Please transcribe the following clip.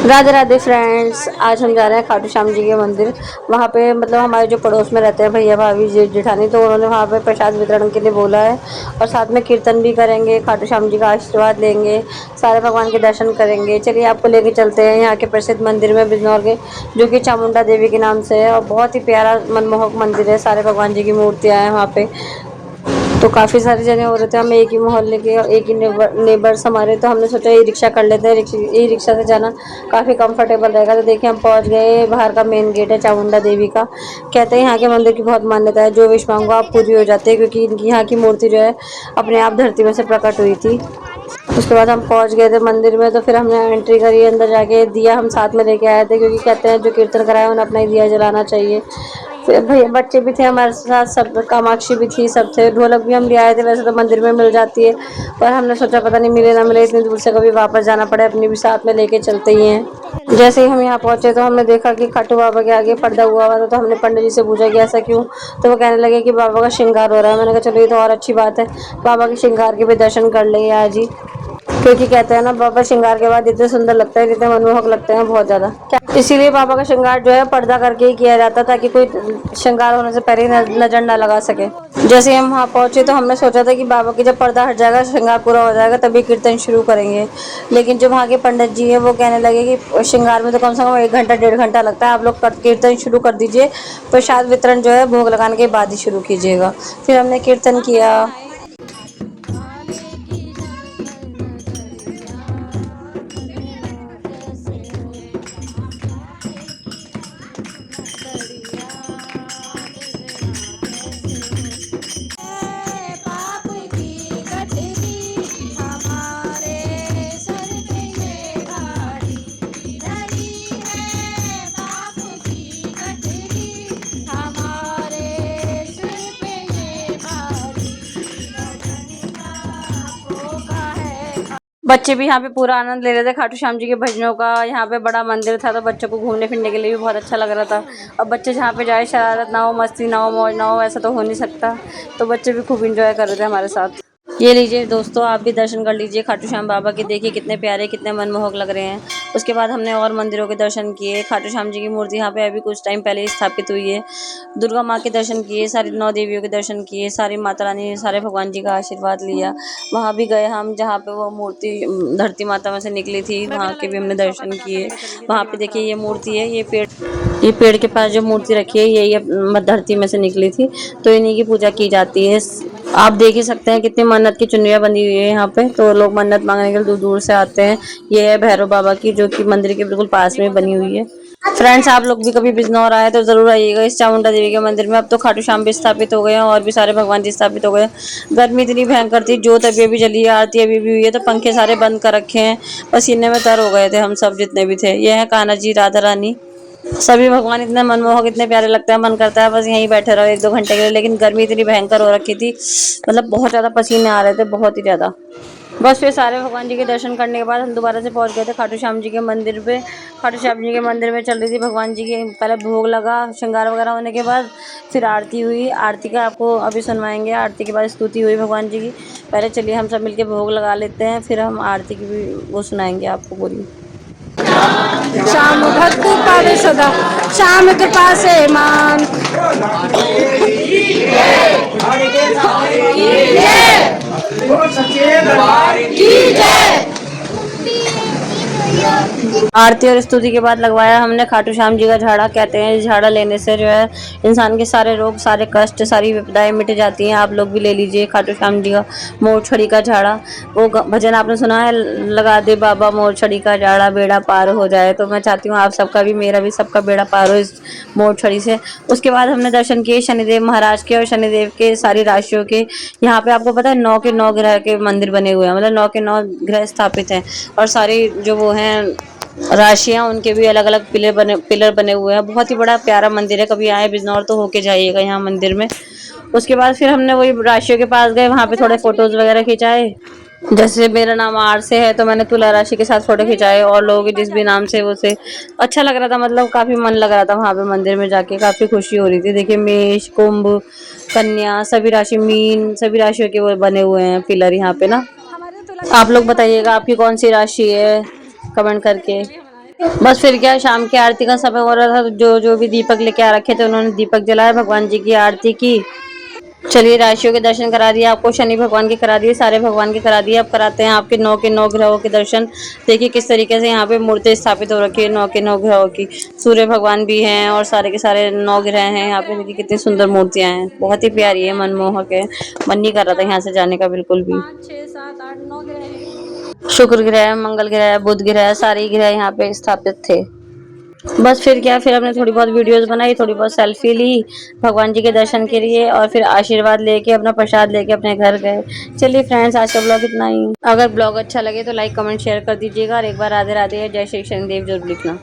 Radhe Radhe friends. आज हम जा रहे हैं खाटू श्याम जी के मंदिर। वहाँ पे मतलब हमारे जो पड़ोस में रहते हैं भैया भाभी जेठानी, तो उन्होंने वहाँ पे प्रसाद वितरण के लिए बोला है और साथ में कीर्तन भी करेंगे, खाटू श्याम जी का आशीर्वाद लेंगे, सारे भगवान के दर्शन करेंगे। चलिए आपको लेके चलते हैं यहाँ के प्रसिद्ध मंदिर में बिजनौर के, जो कि चामुंडा देवी के नाम से है और बहुत ही प्यारा मनमोहक मंदिर है। सारे भगवान जी की मूर्तियाँ हैं वहाँ पे। तो काफ़ी सारे जने हो रहे थे, हम एक ही मोहल्ले के और एक ही नेबर्स हमारे, तो हमने सोचा ई रिक्शा कर लेते हैं। ई रिक्शा से जाना काफ़ी कंफर्टेबल रहेगा। तो देखिए हम पहुंच गए, बाहर का मेन गेट है चामुंडा देवी का। कहते हैं यहाँ के मंदिर की बहुत मान्यता है, जो विश मांगो आप पूरी हो जाती है, क्योंकि इनकी यहाँ की मूर्ति जो है अपने आप धरती में से प्रकट हुई थी। उसके बाद हम पहुंच गए थे मंदिर में, तो फिर हमने एंट्री करी। अंदर जाके दिया हम साथ में लेके आए थे, क्योंकि कहते हैं जो कीर्तन कराए उन्हें अपना ही दिया जलाना चाहिए। फिर भैया बच्चे भी थे हमारे साथ, सब कामाक्षी भी थी, सब थे। ढोलक भी हम ले आए थे, वैसे तो मंदिर में मिल जाती है, पर हमने सोचा पता नहीं मिले ना मिले, इतनी दूर से कभी वापस जाना पड़े, अपनी भी साथ में लेके चलते ही हैं। जैसे ही हम यहाँ पहुंचे तो हमने देखा कि खाटू बाबा के आगे पर्दा हुआ हुआ था, तो हमने पंडित जी से पूछा कि ऐसा क्यों। तो वो कहने लगे कि बाबा का श्रृंगार हो रहा है। मैंने कहा चलो ये तो और अच्छी बात है, बाबा के श्रृंगार के भी दर्शन कर लेंगे आज ही। क्योंकि कहते हैं ना बाबा श्रृंगार के बाद इतने सुंदर लगते हैं, जितने मनमोहक लगते हैं बहुत ज्यादा। इसीलिए बाबा का श्रृंगार जो है पर्दा करके ही किया जाता, ताकि कोई श्रृंगार होने से पहले नजर ना लगा सके। जैसे हम वहाँ पहुंचे तो हमने सोचा था कि बाबा की जब पर्दा हट जाएगा, श्रृंगार पूरा हो जाएगा, तभी कीर्तन शुरू करेंगे। लेकिन जो वहाँ के पंडित जी हैं वो कहने लगे कि श्रृंगार में तो कम से कम 1 घंटा 1.5 घंटा लगता है, आप लोग कीर्तन शुरू कर दीजिए, प्रसाद वितरण जो है भोग लगाने के बाद ही शुरू कीजिएगा। फिर हमने कीर्तन किया। बच्चे भी यहाँ पे पूरा आनंद ले रहे थे खाटू श्याम जी के भजनों का। यहाँ पे बड़ा मंदिर था, तो बच्चों को घूमने फिरने के लिए भी बहुत अच्छा लग रहा था। अब बच्चे जहाँ पे जाए शरारत ना हो, मस्ती ना हो, मौज ना हो, ऐसा तो हो नहीं सकता। तो बच्चे भी खूब इंजॉय कर रहे थे हमारे साथ। ये लीजिए दोस्तों, आप भी दर्शन कर लीजिए खाटू श्याम बाबा के। देखिए कितने प्यारे, कितने मनमोहक लग रहे हैं। उसके बाद हमने और मंदिरों के दर्शन किए। खाटू श्याम जी की मूर्ति यहाँ पे अभी कुछ टाइम पहले ही स्थापित हुई है। दुर्गा माँ के दर्शन किए, सारी 9 देवियों के दर्शन किए, सारी माता रानी, सारे भगवान जी का आशीर्वाद लिया। वहाँ भी गए हम जहाँ पे वो मूर्ति धरती माता में से निकली थी, वहाँ के भी हमने दर्शन किए। वहाँ पे देखिए ये मूर्ति है, ये पेड़ के पास जो मूर्ति रखी है यही धरती में से निकली थी, तो इन्हीं की पूजा की जाती है। आप देख ही सकते हैं कितनी मन्नत की चुनरिया बनी हुई है यहाँ पे, तो लोग मन्नत मांगने के लिए दूर दूर से आते हैं। ये है भैरव बाबा की, जो कि मंदिर के बिल्कुल पास में बनी हुई है। फ्रेंड्स, आप लोग भी कभी बिजनौर आए तो जरूर आइएगा इस चामुंडा देवी के मंदिर में। अब तो खाटू श्याम भी स्थापित हो गए हैं और भी सारे भगवान जी स्थापित हो गए हैं। गर्मी इतनी भयंकर थी, जोत अभी अभी जली है, आरती अभी भी हुई है, तो पंखे सारे बंद कर रखे हैं। पसीने में तर हो गए थे हम सब जितने भी थे। ये है कान्हा जी, राधा रानी, सभी भगवान इतने मनमोहक, इतने प्यारे लगते हैं, मन करता है बस यहीं बैठे रहो 1-2 घंटे के लिए। लेकिन गर्मी इतनी भयंकर हो रखी थी, मतलब बहुत ज्यादा पसीने आ रहे थे, बहुत ही ज्यादा। बस फिर सारे भगवान जी के दर्शन करने के बाद हम दोबारा से पहुंच गए थे खाटू श्याम जी के मंदिर पे। खाटू श्याम जी के मंदिर में चल रही थी भगवान जी के, पहले भोग लगा, श्रृंगार वगैरह होने के बाद फिर आरती हुई। आरती का आपको अभी सुनवाएंगे। आरती के बाद स्तुति हुई भगवान जी की। पहले चलिए हम सब मिलके भोग लगा लेते हैं, फिर हम आरती की भी वो सुनाएंगे आपको पूरी। श्याम भक्ति पावे सदा, श्याम के पास है मान। आरती और स्तुति के बाद लगवाया हमने खाटू श्याम जी का झाड़ा। कहते हैं इस झाड़ा लेने से जो है इंसान के सारे रोग, सारे कष्ट, सारी विपदाएं मिट जाती हैं। आप लोग भी ले लीजिए खाटू श्याम जी का मोर छड़ी का झाड़ा। वो भजन आपने सुना है, लगा दे बाबा मोर छड़ी का झाड़ा, बेड़ा पार हो जाए। तो मैं चाहती हूँ आप सबका भी, मेरा भी, सबका बेड़ा पार हो इस मोर छड़ी से। उसके बाद हमने दर्शन किए शनिदेव महाराज के और शनिदेव के सारी राशियों के। यहाँ पे आपको पता है 9 के 9 ग्रह के मंदिर बने हुए हैं, मतलब 9 के 9 ग्रह स्थापित हैं। और सारी जो वो हैं राशियां, उनके भी अलग अलग पिलर बने हुए हैं। बहुत ही बड़ा प्यारा मंदिर है, कभी आए बिजनौर तो होके जाइएगा यहाँ मंदिर में। उसके बाद फिर हमने वही राशियों के पास गए, वहां पे थोड़े फोटोज वगैरह खिंचाए। जैसे मेरा नाम आर से है तो मैंने तुला राशि के साथ फोटो खिंचाए, और लोगों के जिस भी नाम से वो से अच्छा लग रहा था, मतलब काफी मन लग रहा था वहां पे मंदिर में जाके, काफी खुशी हो रही थी। देखिए मेष, कुंभ, कन्या, सभी राशि, मीन, सभी राशियों के वो बने हुए हैं पिलर यहाँ पे ना। आप लोग बताइएगा आपकी कौन सी राशि है, कमेंट करके। बस फिर क्या, शाम की आरती का समय हो रहा था, तो जो जो भी दीपक लेके आ रखे थे उन्होंने दीपक जलाए, भगवान जी की आरती की। चलिए, राशियों के दर्शन करा दिए आपको, शनि भगवान के करा दिए, सारे भगवान के करा दिए। अब कराते हैं आपके 9 के 9 ग्रहों के दर्शन। देखिए किस तरीके से यहाँ पे मूर्ति स्थापित हो रखी है 9 के 9 ग्रहों की। सूर्य भगवान भी हैं और सारे के सारे 9 ग्रह हैं यहाँ पे। देखिए कितनी सुंदर मूर्तियां हैं, बहुत ही प्यारी है, मनमोहक है। मन नहीं कर रहा था यहाँ से जाने का बिल्कुल भी। 5 6 7 8 9 ग्रह हैं। शुक्र ग्रह, मंगल ग्रह, बुध ग्रह, सारे ग्रह यहाँ पे स्थापित थे। बस फिर क्या, फिर हमने थोड़ी बहुत वीडियोस बनाई, थोड़ी बहुत सेल्फी ली भगवान जी के दर्शन के लिए, और फिर आशीर्वाद लेके अपना प्रसाद लेके अपने घर गए। चलिए फ्रेंड्स, आज का ब्लॉग इतना ही। अगर ब्लॉग अच्छा लगे तो लाइक कमेंट शेयर कर दीजिएगा, और एक बार राधे राधे जय श्री शनिदेव जरूर लिखना।